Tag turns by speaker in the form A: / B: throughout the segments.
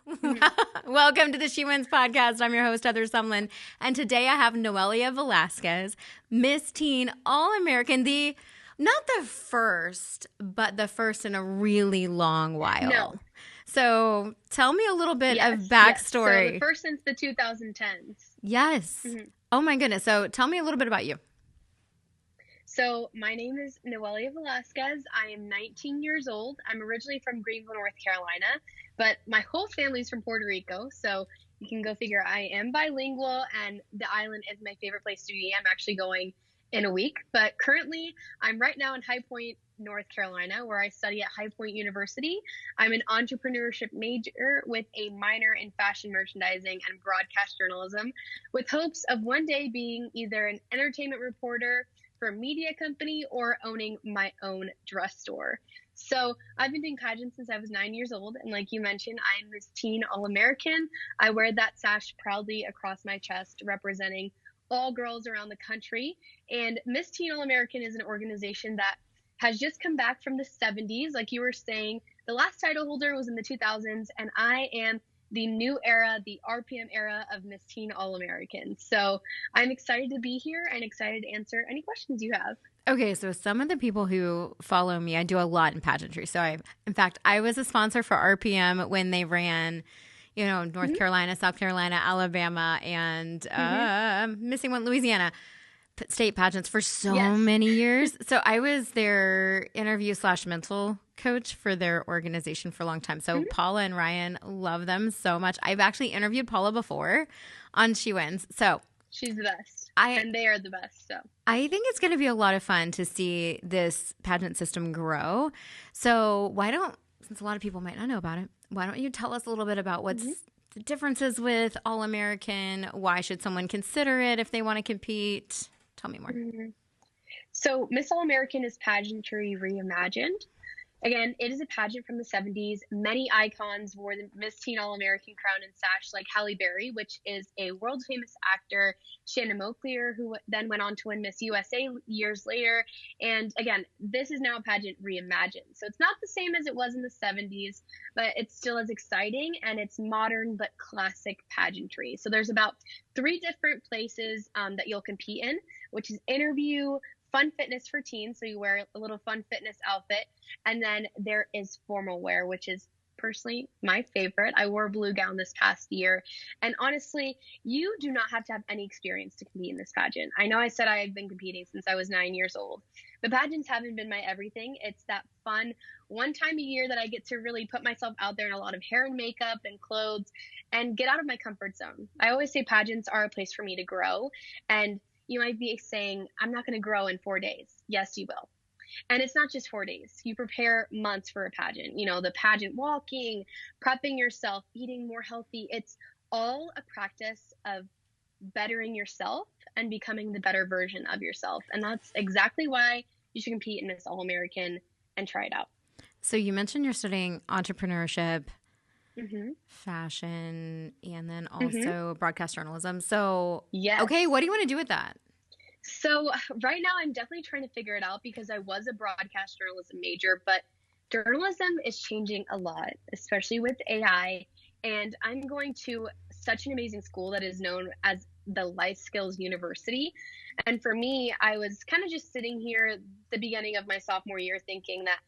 A: Mhm.
B: Welcome to the She Wins podcast. I'm your host, Heather Sumlin. And today I have Noelia Velazquez, Miss Teen All-American, not the first, but the first in a really long while.
A: No.
B: So tell me a little bit of
A: Yes. So the
B: backstory.
A: first since the 2010s.
B: Yes.
A: Mhm.
B: Oh my goodness. So tell me a little bit about you.
A: So my name is Noelia Velazquez. I am 19 years old. I'm originally from Greenville, North Carolina, but my whole family's from Puerto Rico. So you can go figure I am bilingual, and the island is my favorite place to be. I'm actually going in a week, but currently I'm right now in High Point, North Carolina, where I study at High Point University. I'm an entrepreneurship major with a minor in fashion merchandising and broadcast journalism, with hopes of one day being either an entertainment reporter for a media company or owning my own dress store. So I've been doing pageants since I was 9 years old. And like you mentioned, I'm Miss Teen All-American. I wear that sash proudly across my chest, representing all girls around the country. And Miss Teen All-American is an organization that has just come back from the 70s. Like you were saying, the last title holder was in the 2000s, and I am the new era, the RPM era of Miss Teen All-American. So I'm excited to be here and excited to answer any questions you have.
B: Okay, so some of the people who follow me, I do a lot in pageantry. So in fact, I was a sponsor for RPM when they ran, North Carolina, South Carolina, Alabama, and missing one, Louisiana state pageants for so many years. So I was their interview/mental coach for their organization for a long time. So Paula and Ryan, love them so much. I've actually interviewed Paula before on She Wins. So
A: she's the best. And they are the best. So
B: I think it's going to be a lot of fun to see this pageant system grow. So since a lot of people might not know about it, why don't you tell us a little bit about what's the differences with All-American? Why should someone consider it if they want to compete? Tell me more.
A: So Miss All-American is pageantry reimagined. Again, it is a pageant from the 70s. Many icons wore the Miss Teen All-American crown and sash, like Halle Berry, which is a world-famous actor, Shannon Moakler, who then went on to win Miss USA years later. And again, this is now a pageant reimagined. So it's not the same as it was in the 70s, but it's still as exciting, and it's modern but classic pageantry. So there's about 3 different places that you'll compete in, which is interview, fun fitness for teens, so you wear a little fun fitness outfit, and then there is formal wear, which is personally my favorite. I wore a blue gown this past year, and honestly, you do not have to have any experience to compete in this pageant. I know I said I have been competing since I was 9 years old, but pageants haven't been my everything. It's that fun one time a year that I get to really put myself out there in a lot of hair and makeup and clothes and get out of my comfort zone. I always say pageants are a place for me to grow, and you might be saying, I'm not going to grow in 4 days. Yes, you will. And it's not just 4 days. You prepare months for a pageant. The pageant walking, prepping yourself, eating more healthy. It's all a practice of bettering yourself and becoming the better version of yourself. And that's exactly why you should compete in Miss All-American and try it out.
B: So you mentioned you're studying entrepreneurship, fashion, and then also broadcast journalism. So, okay, what do you want to do with that?
A: So right now I'm definitely trying to figure it out, because I was a broadcast journalism major, but journalism is changing a lot, especially with AI. And I'm going to such an amazing school that is known as the Life Skills University. And for me, I was kind of just sitting here at the beginning of my sophomore year thinking that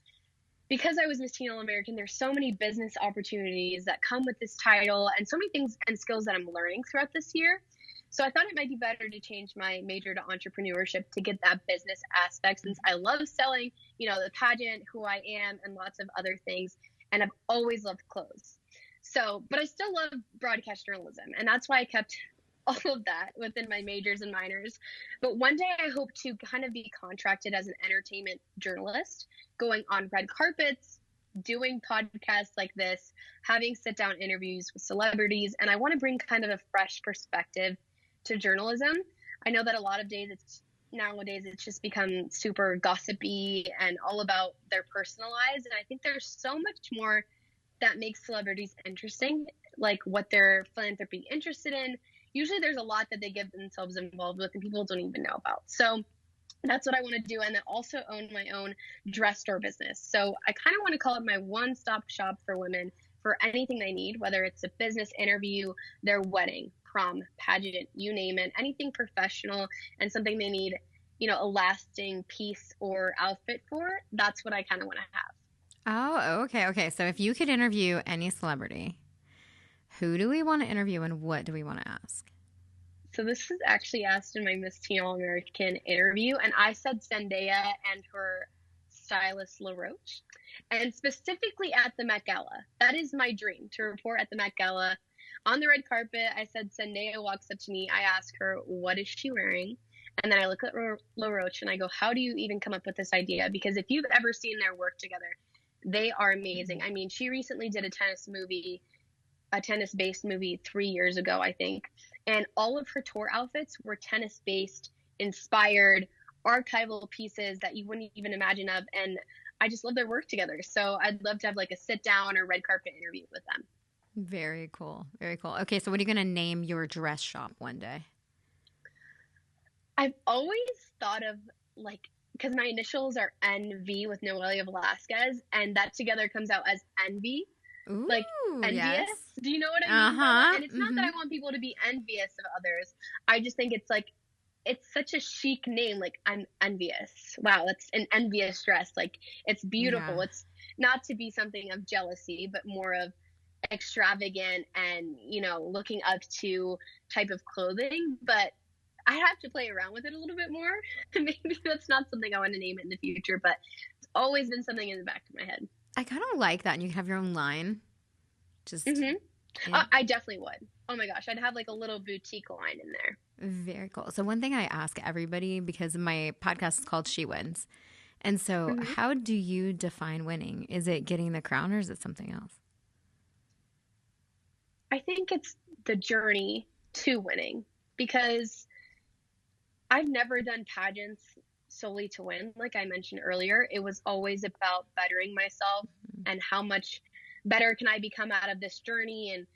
A: because I was Miss Teen All-American, there's so many business opportunities that come with this title and so many things and skills that I'm learning throughout this year. So I thought it might be better to change my major to entrepreneurship to get that business aspect, since I love selling, the pageant, who I am, and lots of other things. And I've always loved clothes. So, but I still love broadcast journalism. And that's why I kept all of that within my majors and minors. But one day I hope to kind of be contracted as an entertainment journalist, going on red carpets, doing podcasts like this, having sit down interviews with celebrities. And I want to bring kind of a fresh perspective to journalism. I know that a lot of nowadays it's just become super gossipy and all about their personal lives. And I think there's so much more that makes celebrities interesting, like what they're philanthropy interested in. Usually there's a lot that they get themselves involved with and people don't even know about. So that's what I want to do. And then also own my own dress store business. So I kind of want to call it my one-stop shop for women for anything they need, whether it's a business interview, their wedding, prom, pageant, you name it, anything professional and something they need, a lasting piece or outfit for, that's what I kind of want to have.
B: Oh, okay. Okay. So if you could interview any celebrity, who do we want to interview and what do we want to ask?
A: So this is actually asked in my Miss Teen All-American interview, and I said Zendaya and her stylist LaRoche, and specifically at the Met Gala. That is my dream, to report at the Met Gala. On the red carpet, I said Zendaya walks up to me. I ask her, what is she wearing? And then I look at LaRoche and I go, how do you even come up with this idea? Because if you've ever seen their work together, they are amazing. I mean, she recently did a tennis-based movie 3 years ago, I think. And all of her tour outfits were tennis-based, inspired, archival pieces that you wouldn't even imagine of. And I just love their work together. So I'd love to have like a sit down or red carpet interview with them.
B: Very cool. Very cool. Okay, so what are you going to name your dress shop one day?
A: I've always thought of because my initials are NV with Noelia Velazquez, and that together comes out as Envy.
B: Ooh,
A: envious.
B: Yes.
A: Do you know what I mean?
B: Uh-huh.
A: And it's not that I want people to be envious of others. I just think it's such a chic name. Like, I'm envious. Wow, that's an envious dress. Like, it's beautiful.
B: Yeah.
A: It's not to be something of jealousy, but more of extravagant and, looking up to type of clothing. But I have to play around with it a little bit more. Maybe that's not something I want to name it in the future, but it's always been something in the back of my head.
B: I kind of like that. And you can have your own line. Just
A: I definitely would. Oh my gosh, I'd have like a little boutique line in there.
B: Very cool. So one thing I ask everybody, because my podcast is called She Wins. And so how do you define winning? Is it getting the crown or is it something else?
A: I think it's the journey to winning, because I've never done pageants solely to win. Like I mentioned earlier, it was always about bettering myself and how much better can I become out of this journey, and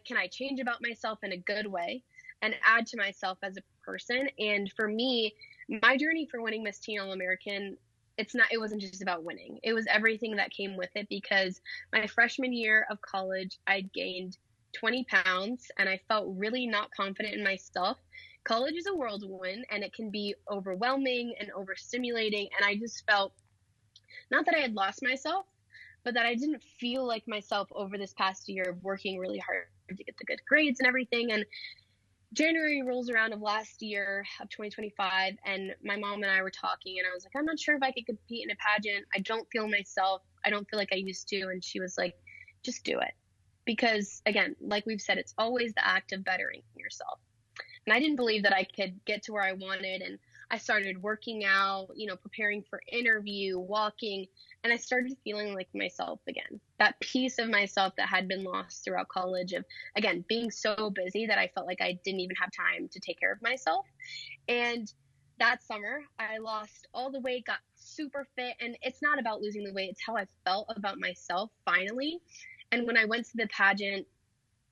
A: can I change about myself in a good way and add to myself as a person. And for me, my journey for winning Miss Teen All-American, it wasn't just about winning. It was everything that came with it, because my freshman year of college, I'd gained 20 pounds and I felt really not confident in myself. College is a whirlwind and it can be overwhelming and overstimulating. And I just felt not that I had lost myself, but that I didn't feel like myself over this past year of working really hard to get the good grades and everything. And January rolls around of last year of 2025, and my mom and I were talking, and I was like, I'm not sure if I could compete in a pageant. I don't feel myself. I don't feel like I used to. And she was like, just do it. Because again, like we've said, it's always the act of bettering yourself. And I didn't believe that I could get to where I wanted. And I started working out, preparing for interview, walking, and I started feeling like myself again. That piece of myself that had been lost throughout college, of, again, being so busy that I felt like I didn't even have time to take care of myself. And that summer, I lost all the weight, got super fit. And it's not about losing the weight. It's how I felt about myself finally. And when I went to the pageant,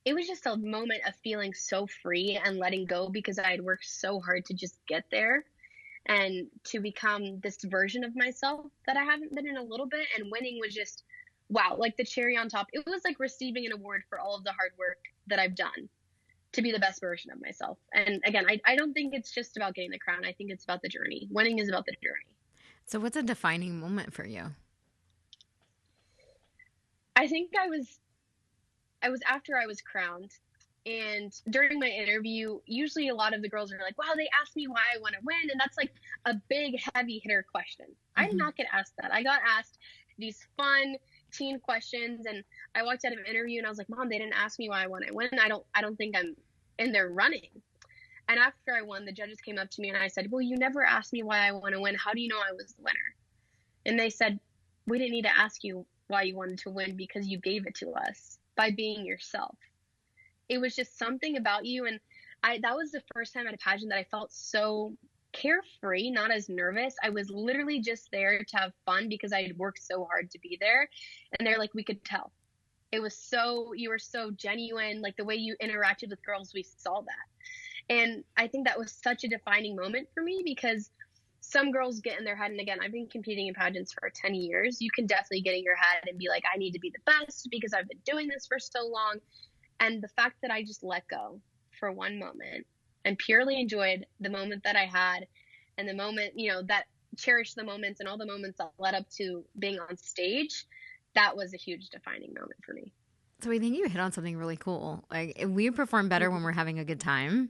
A: it was just a moment of feeling so free and letting go, because I had worked so hard to just get there and to become this version of myself that I haven't been in a little bit. And winning was just, wow, like the cherry on top. It was like receiving an award for all of the hard work that I've done to be the best version of myself. And again, I don't think it's just about getting the crown. I think it's about the journey. Winning is about the journey.
B: So what's a defining moment for you?
A: I think I was after I was crowned, and during my interview, usually a lot of the girls are like, wow, they asked me why I want to win. And that's like a big heavy hitter question. I did not get asked that. I got asked these fun teen questions, and I walked out of an interview and I was like, Mom, they didn't ask me why I want to win. I don't think I'm in there running. And after I won, the judges came up to me and I said, well, you never asked me why I want to win. How do you know I was the winner? And they said, we didn't need to ask you why you wanted to win, because you gave it to us by being yourself. It was just something about you. And that was the first time at a pageant that I felt so carefree, not as nervous. I was literally just there to have fun because I had worked so hard to be there. And they're like, we could tell. You were so genuine, like the way you interacted with girls, we saw that. And I think that was such a defining moment for me, because some girls get in their head, and again, I've been competing in pageants for 10 years. You can definitely get in your head and be like, I need to be the best because I've been doing this for so long. And the fact that I just let go for one moment and purely enjoyed the moment that I had, and the moment, that cherished the moments and all the moments that led up to being on stage, that was a huge defining moment for me.
B: So I think you hit on something really cool. Like, we perform better when we're having a good time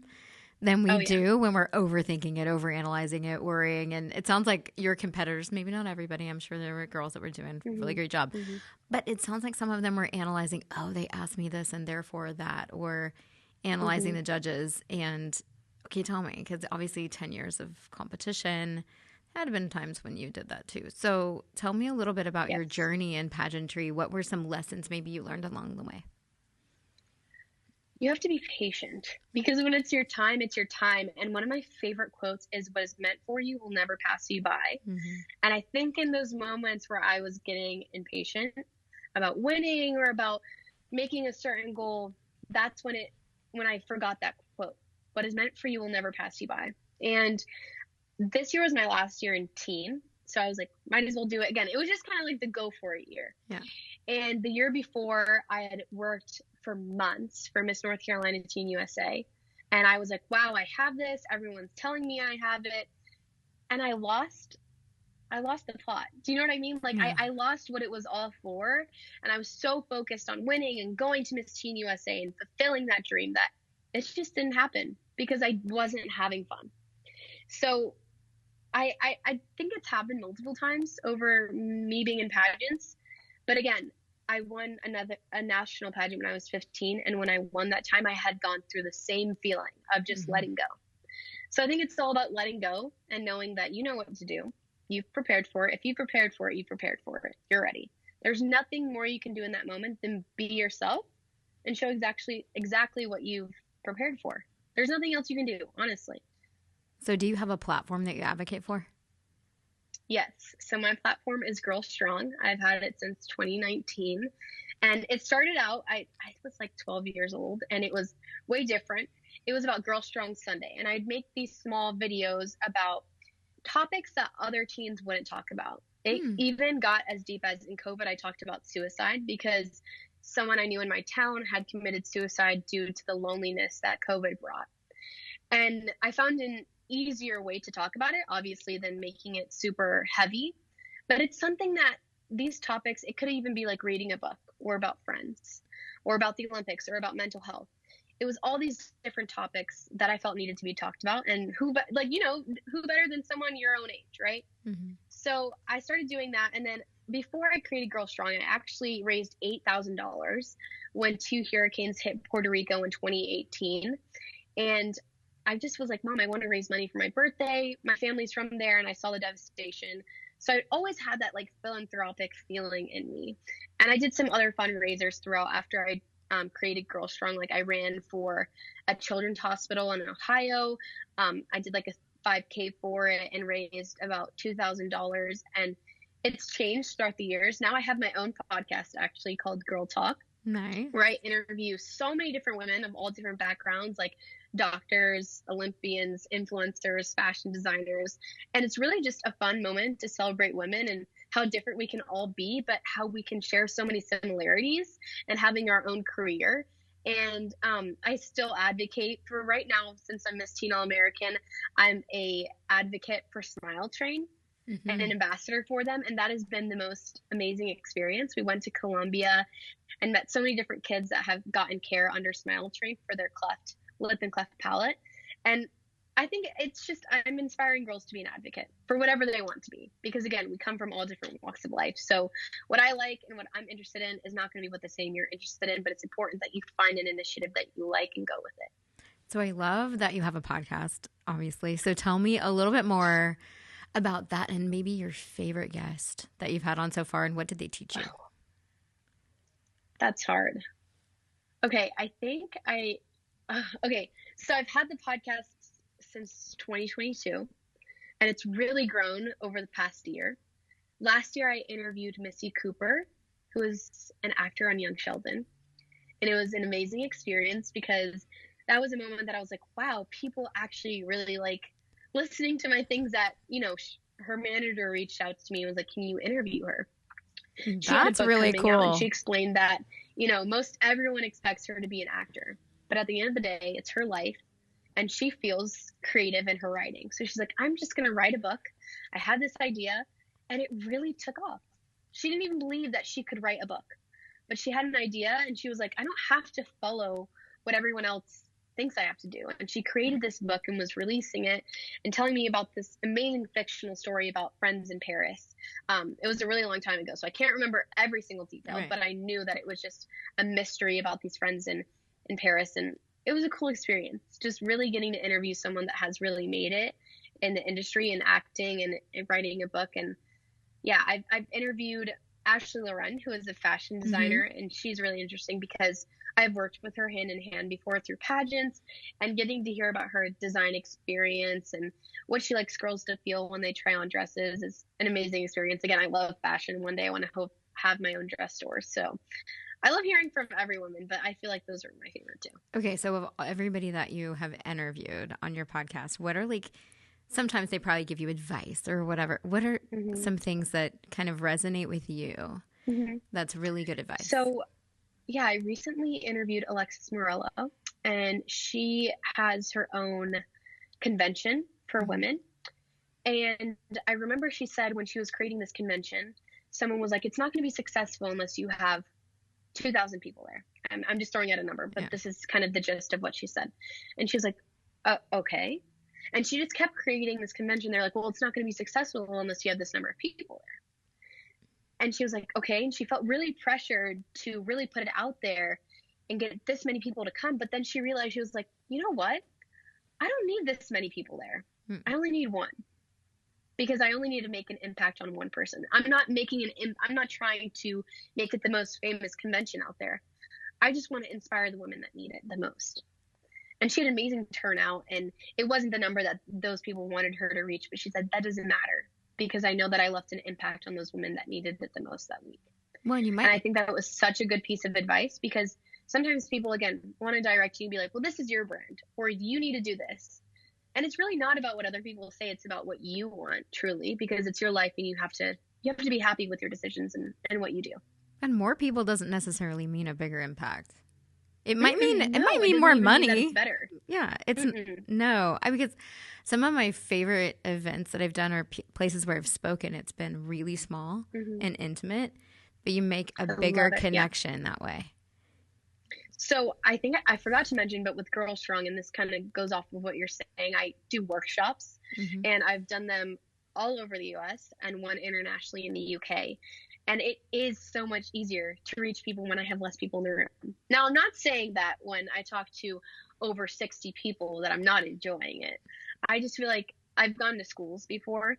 B: than we do when we're overthinking it, overanalyzing it, worrying. And it sounds like your competitors, maybe not everybody, I'm sure there were girls that were doing a really great job, but it sounds like some of them were analyzing, oh, they asked me this and therefore that, or analyzing the judges. And okay, tell me, because obviously 10 years of competition, had been times when you did that too. So tell me a little bit about your journey in pageantry. What were some lessons maybe you learned along the way?
A: You have to be patient, because when it's your time, it's your time. And one of my favorite quotes is, what is meant for you will never pass you by. And I think in those moments where I was getting impatient about winning or about making a certain goal, that's when I forgot that quote. What is meant for you will never pass you by. And this year was my last year in teen. So I was like, might as well do it again. It was just kind of like the go for it year.
B: Yeah.
A: And the year before, I had worked for months for Miss North Carolina Teen USA. And I was like, wow, I have this. Everyone's telling me I have it. And I lost the plot. Do you know what I mean? Like, I lost what it was all for. And I was so focused on winning and going to Miss Teen USA and fulfilling that dream that it just didn't happen because I wasn't having fun. So I think it's happened multiple times over me being in pageants. But again, I won a national pageant when I was 15. And when I won that time, I had gone through the same feeling of just letting go. So I think it's all about letting go and knowing that you know what to do. You've prepared for it. If you prepared for it, you prepared for it. You're ready. There's nothing more you can do in that moment than be yourself and show exactly what you've prepared for. There's nothing else you can do, honestly.
B: So do you have a platform that you advocate for?
A: Yes. So my platform is Girl Strong. I've had it since 2019. And it started out, I was like 12 years old, and it was way different. It was about Girl Strong Sunday. And I'd make these small videos about topics that other teens wouldn't talk about. It even got as deep as in COVID, I talked about suicide because someone I knew in my town had committed suicide due to the loneliness that COVID brought. And I found an easier way to talk about it, obviously, than making it super heavy. But it's something that these topics, it could even be like reading a book or about friends or about the Olympics or about mental health. It was all these different topics that I felt needed to be talked about. And who better than someone your own age, right? So I started doing that. And then before I created Girl Strong, I actually raised $8,000 when 2 hurricanes hit Puerto Rico in 2018. And I just was like, Mom, I want to raise money for my birthday. My family's from there, and I saw the devastation. So I always had that like philanthropic feeling in me. And I did some other fundraisers throughout after I created Girl Strong. Like I ran for a children's hospital in Ohio. I did like a 5K for it and raised about $2,000. And it's changed throughout the years. Now I have my own podcast actually called Girl Talk.
B: Nice.
A: Where I interview so many different women of all different backgrounds, like doctors, Olympians, influencers, fashion designers. And it's really just a fun moment to celebrate women and how different we can all be, but how we can share so many similarities and having our own career. And I still advocate for right now, since I'm Miss Teen All-American, I'm a advocate for Smile Train. And an ambassador for them. And that has been the most amazing experience. We went to Colombia and met so many different kids that have gotten care under Smile Train for their cleft lip and cleft palate. And I think it's just, I'm inspiring girls to be an advocate for whatever they want to be. Because again, we come from all different walks of life. So what I like and what I'm interested in is not going to be what the same you're interested in, but it's important that you find an initiative that you like and go with it.
B: So I love that you have a podcast, obviously. So tell me a little bit more about that and maybe your favorite guest that you've had on so far, and what did they teach you?
A: That's hard. Okay, so I've had the podcast since 2022, and it's really grown over the past year. Last year, I interviewed Missy Cooper, who is an actor on Young Sheldon, and it was an amazing experience because that was a moment that I was like, wow, people actually really like listening to my things that, her manager reached out to me and was like, can you interview her? She had a
B: That's
A: book
B: really
A: coming out, and
B: cool.
A: she explained that, most everyone expects her to be an actor, but at the end of the day, it's her life, and she feels creative in her writing. So she's like, I'm just going to write a book. I had this idea, and it really took off. She didn't even believe that she could write a book, but she had an idea, and she was like, I don't have to follow what everyone else thinks I have to do. And she created this book and was releasing it and telling me about this amazing fictional story about friends in Paris. It was a really long time ago, so I can't remember every single detail,
B: Right.
A: but I knew that it was just a mystery about these friends in Paris. And it was a cool experience, just really getting to interview someone that has really made it in the industry and acting and writing a book. And yeah, I've interviewed Ashley Loren, who is a fashion designer, and she's really interesting because I've worked with her hand in hand before through pageants, and getting to hear about her design experience and what she likes girls to feel when they try on dresses is an amazing experience. Again, I love fashion. One day I want to have my own dress store. So I love hearing from every woman, but I feel like those are my favorite too.
B: Okay, so of everybody that you have interviewed on your podcast, what are sometimes they probably give you advice or whatever. What are some things that kind of resonate with you that's really good advice?
A: So, yeah, I recently interviewed Alexis Morello, and she has her own convention for women. And I remember she said when she was creating this convention, someone was like, it's not going to be successful unless you have 2,000 people there. I'm just throwing out a number, but this is kind of the gist of what she said. And she was like, okay. And she just kept creating this convention. They're like, well, it's not going to be successful unless you have this number of people there. And she was like, okay. And she felt really pressured to really put it out there and get this many people to come. But then she realized, she was like, you know what? I don't need this many people there. I only need one, because I only need to make an impact on one person. I'm not trying to make it the most famous convention out there. I just want to inspire the women that need it the most. And she had an amazing turnout, and it wasn't the number that those people wanted her to reach, but she said, that doesn't matter, because I know that I left an impact on those women that needed it the most that week.
B: Well, and
A: I think that was such a good piece of advice, because sometimes people, again, want to direct you and be like, well, this is your brand, or you need to do this. And it's really not about what other people say. It's about what you want, truly, because it's your life, and you have to be happy with your decisions and what you do.
B: And more people doesn't necessarily mean a bigger impact. It might mean more money.
A: It's better.
B: Yeah, it's no. Because some of my favorite events that I've done are places where I've spoken. It's been really small and intimate, but you make a bigger connection that way.
A: So I think I forgot to mention, but with Girl Strong, and this kind of goes off of what you're saying, I do workshops, and I've done them all over the U.S. and one internationally in the U.K. And it is so much easier to reach people when I have less people in the room. Now, I'm not saying that when I talk to over 60 people that I'm not enjoying it. I just feel like I've gone to schools before,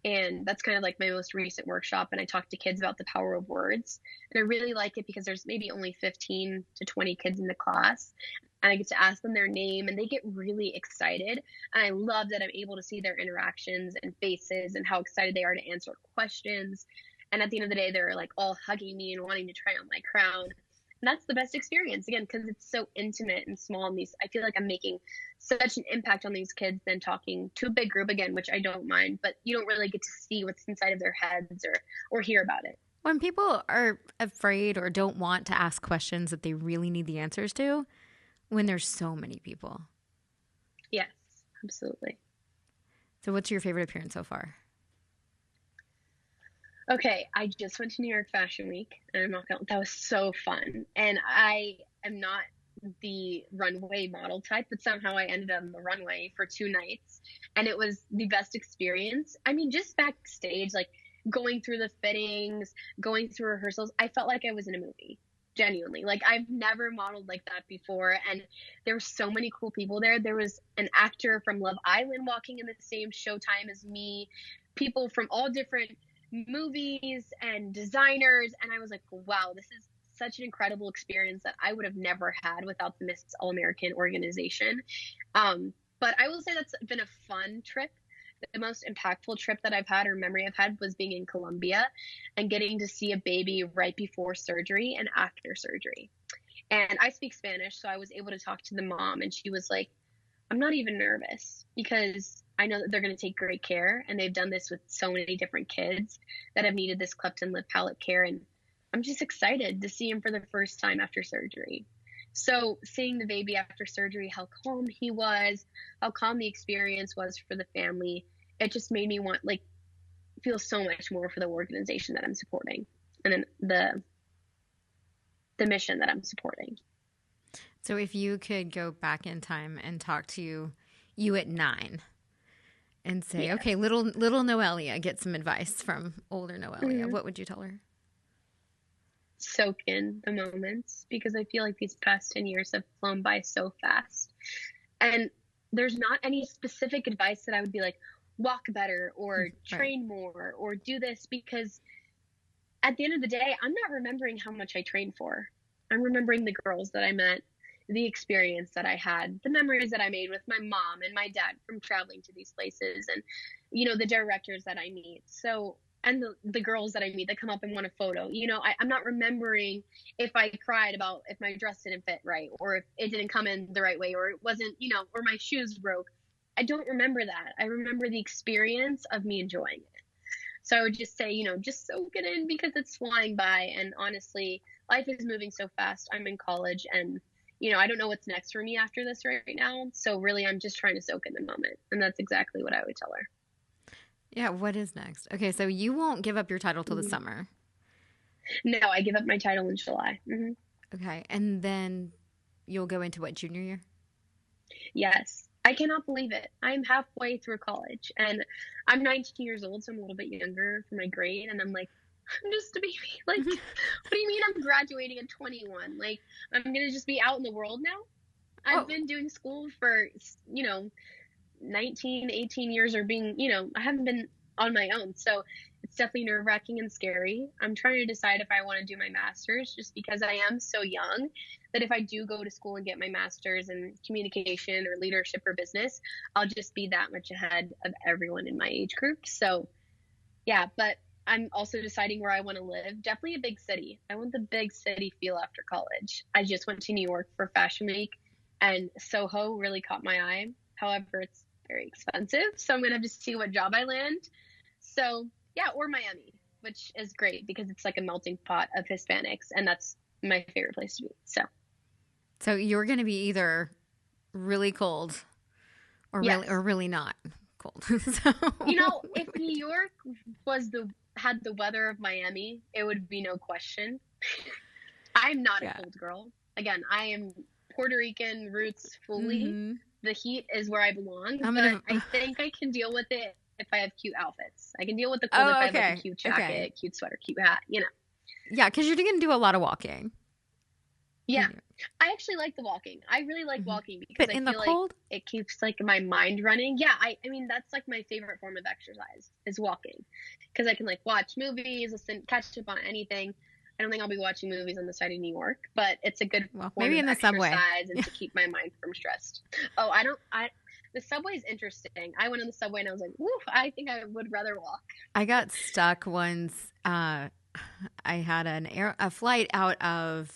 A: and that's kind of like my most recent workshop. And I talk to kids about the power of words. And I really like it because there's maybe only 15 to 20 kids in the class. And I get to ask them their name, and they get really excited. And I love that I'm able to see their interactions and faces and how excited they are to answer questions. And at the end of the day, they're like all hugging me and wanting to try on my crown. And that's the best experience, again, because it's so intimate and small. And I feel like I'm making such an impact on these kids than talking to a big group, again, which I don't mind, but you don't really get to see what's inside of their heads or hear about it.
B: When people are afraid or don't want to ask questions that they really need the answers to, when there's so many people.
A: Yes, absolutely.
B: So what's your favorite appearance so far?
A: Okay, I just went to New York Fashion Week, and that was so fun. And I am not the runway model type, but somehow I ended up on the runway for 2 nights, and it was the best experience. I mean, just backstage, like going through the fittings, going through rehearsals, I felt like I was in a movie. Genuinely. Like, I've never modeled like that before, and there were so many cool people there. There was an actor from Love Island walking in the same showtime as me, people from all different movies and designers, and I was like, wow, this is such an incredible experience that I would have never had without the Miss All-American organization. But I will say that's been a fun trip. The most impactful trip that I've had, or memory I've had, was being in Colombia and getting to see a baby right before surgery and after surgery. And I speak Spanish, so I was able to talk to the mom, and she was like, I'm not even nervous because I know that they're going to take great care, and they've done this with so many different kids that have needed this cleft and lip palate care. And I'm just excited to see him for the first time after surgery. So seeing the baby after surgery, how calm he was, how calm the experience was for the family, it just made me want, like, feel so much more for the organization that I'm supporting, and then the mission that I'm supporting.
B: So if you could go back in time and talk to you at 9 and say,
A: Yes.
B: okay, little Noelia, get some advice from older Noelia,
A: Mhm.
B: what would you tell her?
A: Soak in the moments, because I feel like these past 10 years have flown by so fast. And there's not any specific advice that I would be like, walk better or train more or do this, because at the end of the day, I'm not remembering how much I trained for. I'm remembering the girls that I met, the experience that I had, the memories that I made with my mom and my dad from traveling to these places, and, you know, the directors that I meet. So, and the girls that I meet that come up and want a photo. You know, I'm not remembering if I cried about if my dress didn't fit right, or if it didn't come in the right way, or it wasn't, you know, or my shoes broke. I don't remember that. I remember the experience of me enjoying it. So I would just say, you know, just soak it in, because it's flying by. And honestly, life is moving so fast. I'm in college, and, you know, I don't know what's next for me after this right now. So really, I'm just trying to soak in the moment. And that's exactly what I would tell her.
B: Yeah, what is next? Okay, so you won't give up your title till the summer.
A: No, I give up my title in July. Mm-hmm.
B: Okay, and then you'll go into what, junior year?
A: Yes. I cannot believe it. I'm halfway through college, and I'm 19 years old, so I'm a little bit younger for my grade. And I'm like, I'm just a baby. Like, what do you mean I'm graduating at 21? Like, I'm going to just be out in the world now? I've been doing school for, you know, 19, 18 years, or being, you know, I haven't been on my own. So it's definitely nerve-wracking and scary. I'm trying to decide if I want to do my master's, just because I am so young that if I do go to school and get my master's in communication or leadership or business, I'll just be that much ahead of everyone in my age group. So yeah, but I'm also deciding where I want to live. Definitely a big city. I want the big city feel after college. I just went to New York for Fashion Week, and Soho really caught my eye. However, it's very expensive, so I'm going to have to see what job I land. So yeah, or Miami, which is great because it's like a melting pot of Hispanics, and that's my favorite place to be.
B: So you're going to be either really cold or really not cold. So,
A: you know, if New York had the weather of Miami, it would be no question. I'm not a cold girl. Again, I am Puerto Rican roots fully. Mm-hmm. The heat is where I belong, but I think I can deal with it if I have cute outfits. I can deal with the cold if I have like a cute jacket, cute sweater, cute hat, you know.
B: Yeah, because you're going to do a lot of walking.
A: Yeah. I actually like the walking. I really like walking because I feel like it keeps like my mind running. Yeah, I mean, that's like my favorite form of exercise is walking, because I can like watch movies, catch up on anything. I don't think I'll be watching movies on the side of New York, but it's a good form
B: maybe in
A: of
B: the subway
A: and to keep my mind from stressed. Oh, the subway is interesting. I went on the subway and I was like, woof, I think I would rather walk.
B: I got stuck once. I had a flight out of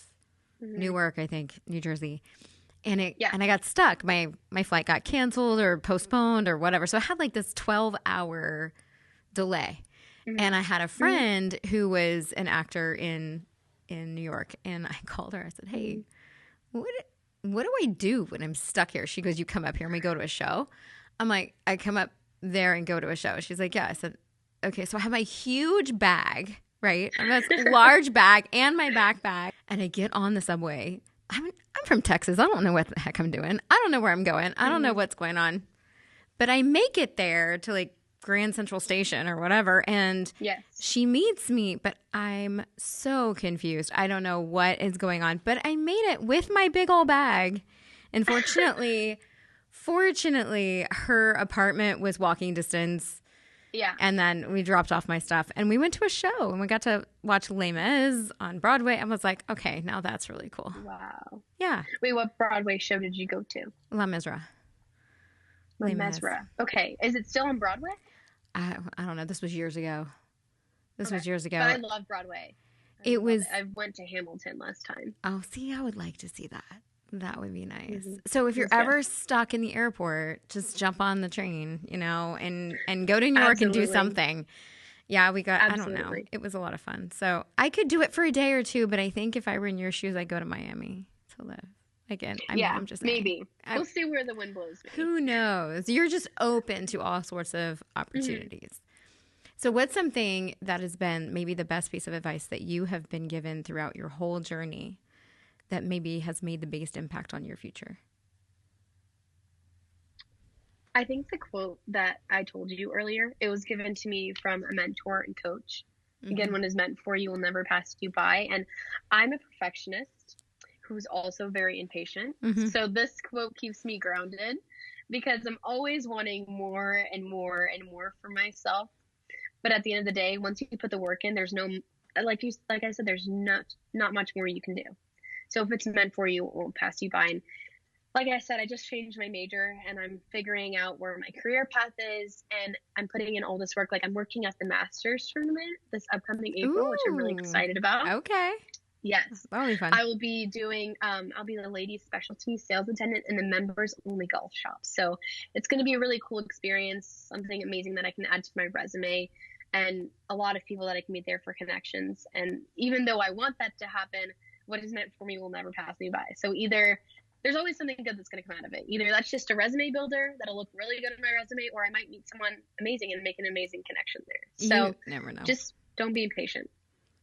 B: Newark, I think, New Jersey. And I got stuck. My flight got canceled or postponed or whatever. So I had like this 12-hour delay. Mm-hmm. And I had a friend who was an actor in New York. And I called her. I said, hey, what do I do when I'm stuck here? She goes, you come up here and we go to a show. I'm like, I come up there and go to a show. She's like, yeah. I said, okay. So I have my huge bag, right? I have this large bag and my backpack. And I get on the subway. I'm from Texas. I don't know what the heck I'm doing. I don't know where I'm going. I don't know what's going on. But I make it there to like Grand Central Station or whatever. And she meets me, but I'm so confused. I don't know what is going on. But I made it with my big old bag. And fortunately, her apartment was walking distance.
A: Yeah.
B: And then we dropped off my stuff and we went to a show and we got to watch Les Mis on Broadway. I was like, okay, now that's really cool.
A: Wow.
B: Yeah.
A: Wait, what Broadway show did you go to?
B: Les Miserables.
A: Les Miserables. Okay. Is it still on Broadway?
B: I don't know. This was years ago. This was years ago.
A: But I love Broadway. I went to Hamilton last time.
B: Oh, see, I would like to see that. That would be nice.
A: Mm-hmm.
B: So if you're
A: Yes.
B: ever stuck in the airport, just jump on the train, and go to New York and do
A: Absolutely.
B: something. Yeah, I don't know.
A: Absolutely.
B: It was a lot of fun. So I could do it for a day or two, but I think if I were in your shoes, I'd go to Miami to live. Again, I'm just saying.
A: Maybe. We'll see where the wind blows me.
B: Who knows? You're just open to all sorts of opportunities. So what's something that has been maybe the best piece of advice that you have been given throughout your whole journey that maybe has made the biggest impact on your future?
A: I think the quote that I told you earlier, it was given to me from a mentor and coach. Again, what is meant for you will never pass you by. And I'm a perfectionist who's also very impatient. So this quote keeps me grounded because I'm always wanting more and more and more for myself. But at the end of the day, once you put the work in, there's no, like I said, there's not much more you can do. So if it's meant for you, it won't pass you by. And like I said, I just changed my major and I'm figuring out where my career path is, and I'm putting in all this work. Like I'm working at the Masters tournament this upcoming April, which I'm really excited about.
B: Okay.
A: Yes.
B: That'll be fun.
A: I will be doing, I'll be the ladies specialty sales attendant in the members only golf shop. So it's going to be a really cool experience, something amazing that I can add to my resume, and a lot of people that I can meet there for connections. And even though I want that to happen, what is meant for me will never pass me by. So either there's always something good that's going to come out of it. Either that's just a resume builder that'll look really good on my resume, or I might meet someone amazing and make an amazing connection there. So
B: you never know.
A: Just don't be impatient.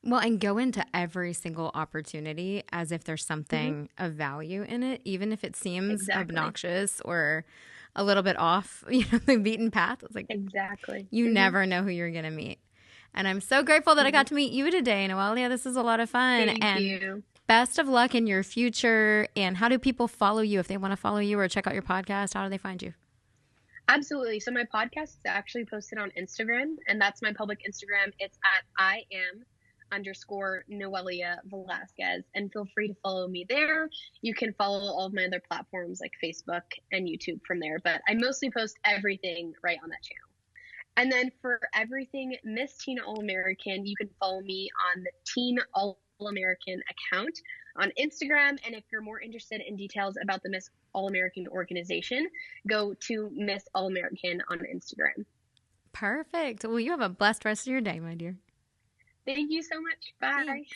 B: Well, and go into every single opportunity as if there's something of value in it, even if it seems obnoxious or a little bit off, the beaten path. It's like, you never know who you're going to meet. And I'm so grateful that I got to meet you today, Noelia. This is a lot of fun.
A: Thank you.
B: Best of luck in your future. And how do people follow you if they want to follow you or check out your podcast? How do they find you?
A: Absolutely. So my podcast is actually posted on Instagram, and that's my public Instagram. It's at @IAM_Noelia Velazquez, and feel free to follow me there. You can follow all of my other platforms like Facebook and YouTube from there, but I mostly post everything right on that channel. And then for everything Miss Teen All-American, you can follow me on the Teen All-American account on Instagram. And if you're more interested in details about the Miss All-American organization, go to Miss All-American on Instagram.
B: Perfect. Well, you have a blessed rest of your day, my dear.
A: Thank you so much. Bye.
B: Thanks.